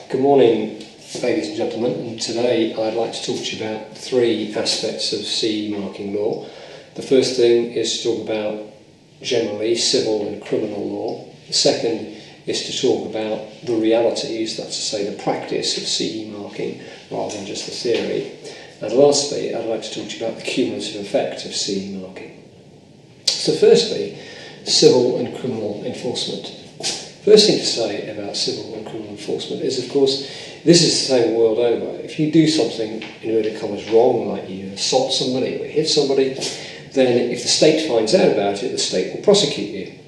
Good morning, ladies and gentlemen, and today I'd like to talk to you about three aspects of CE marking law. The first thing is to talk about generally civil and criminal law. The second is to talk about the realities, that's to say the practice of CE marking rather than just the theory. And lastly, I'd like to talk to you about the cumulative effect of CE marking. So firstly, civil and criminal enforcement. First thing to say about civil and criminal enforcement is, of course, this is the same world over. If you do something, in inverted commas, wrong, like you assault somebody or hit somebody, then if the state finds out about it, the state will prosecute you.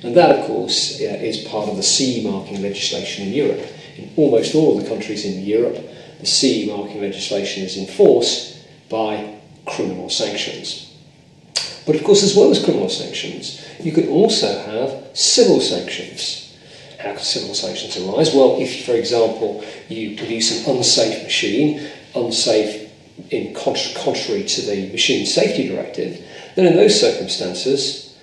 And that, of course, is part of the CE marking legislation in Europe. In almost all of the countries in Europe, the CE marking legislation is enforced by criminal sanctions. But of course, as well as criminal sanctions, you could also have civil sanctions. How can civil sanctions arise? Well, if, for example, you produce an unsafe machine, unsafe in contrary to the Machine Safety Directive, then in those circumstances,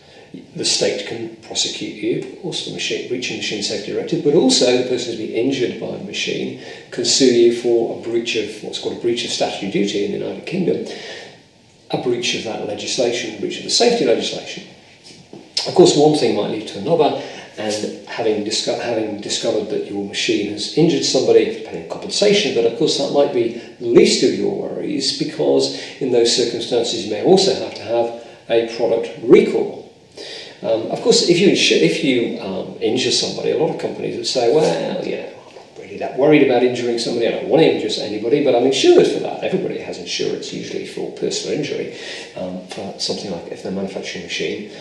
the state can prosecute you, also breaching the Machine Safety Directive, but also the person who's been injured by the machine can sue you for a breach of what's called a breach of statutory duty in the United Kingdom, a breach of that legislation, a breach of the safety legislation. Of course, one thing might lead to another, and having discovered that your machine has injured somebody, paying compensation, but of course that might be the least of your worries, because in those circumstances you may also have to have a product recall. Of course, if you injure somebody, a lot of companies would say, well, I'm not really that worried about injuring somebody, I don't want to injure anybody, but I'm insured for that. Everybody has insurance usually for personal injury, for something like if they're manufacturing a machine.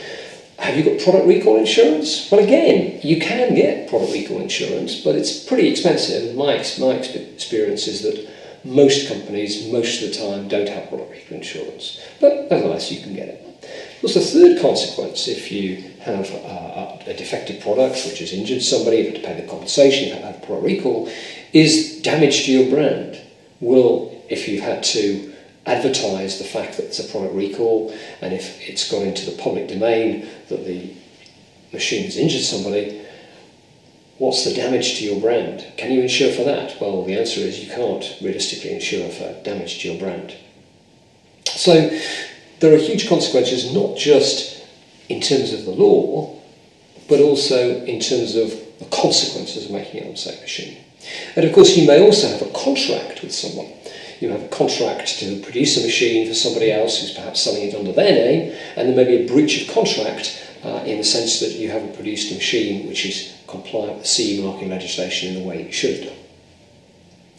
Have you got product recall insurance? Well, again, you can get product recall insurance, but it's pretty expensive. My experience is that most companies, most of the time, don't have product recall insurance. But nevertheless, you can get it. Of course, the third consequence, if you have a defective product which has injured somebody, you have to pay the compensation, you have to have product recall, is damage to your brand. Well, if you've had to advertise the fact that it's a product recall, and if it's got into the public domain that the machine has injured somebody, what's the damage to your brand? Can you insure for that? Well, the answer is you can't realistically insure for damage to your brand. So there are huge consequences, not just in terms of the law, but also in terms of the consequences of making an unsafe machine. And of course, you may also have a contract with someone. You have a contract to produce a machine for somebody else who's perhaps selling it under their name, and there may be a breach of contract in the sense that you haven't produced a machine which is compliant with CE marking legislation in the way you should have done.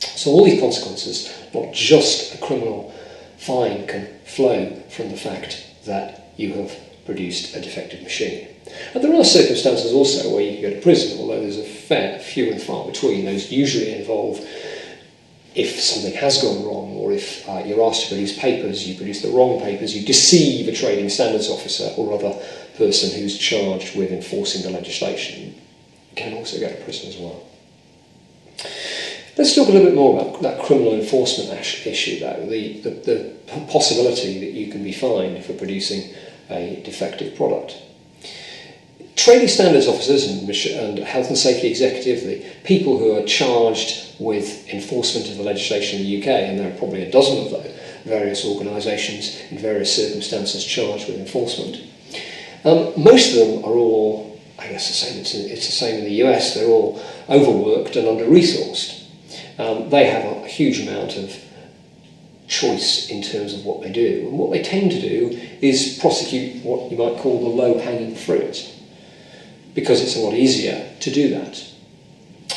So all these consequences, not just a criminal fine, can flow from the fact that you have produced a defective machine. And there are circumstances also where you can go to prison, although there's a few and far between. Those usually involve if something has gone wrong, or if you're asked to produce papers, you produce the wrong papers, you deceive a trading standards officer or other person who's charged with enforcing the legislation, you can also go to prison as well. Let's talk a little bit more about that criminal enforcement issue, though, the possibility that you can be fined for producing a defective product. Trading standards officers and health and safety executive, the people who are charged with enforcement of the legislation in the UK, and there are probably a dozen of those various organisations in various circumstances charged with enforcement. Most of them are all, I guess it's the same in the US, they're all overworked and under-resourced. They have a huge amount of choice in terms of what they do, and what they tend to do is prosecute what you might call the low-hanging fruit, because it's a lot easier to do that.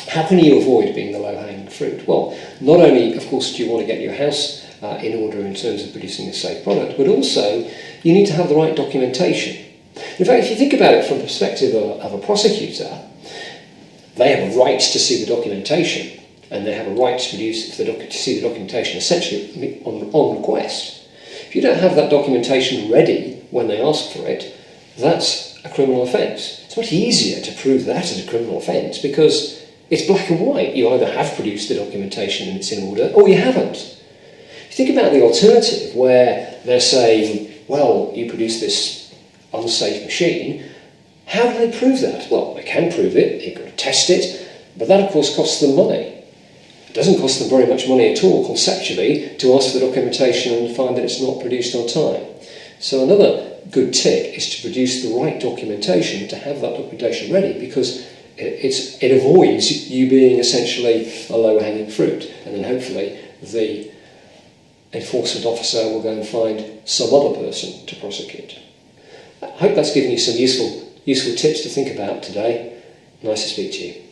How can you avoid being the low-hanging fruit? Well, not only, of course, do you want to get your house in order in terms of producing a safe product, but also you need to have the right documentation. In fact, if you think about it from the perspective of a prosecutor, they have a right to see the documentation, and they have a right to see the documentation essentially on request. If you don't have that documentation ready when they ask for it, that's a criminal offence. It's much easier to prove that as a criminal offence because it's black and white. You either have produced the documentation and it's in order, or you haven't. If you think about the alternative, where they're saying, well, you produced this unsafe machine, how do they prove that? Well, they can prove it, they've got to test it, but that of course costs them money. It doesn't cost them very much money at all, conceptually, to ask for the documentation and find that it's not produced on time. So another good tip is to produce the right documentation, to have that documentation ready, because it avoids you being essentially a low-hanging fruit, and then hopefully the enforcement officer will go and find some other person to prosecute. I hope that's given you some useful tips to think about today. Nice to speak to you.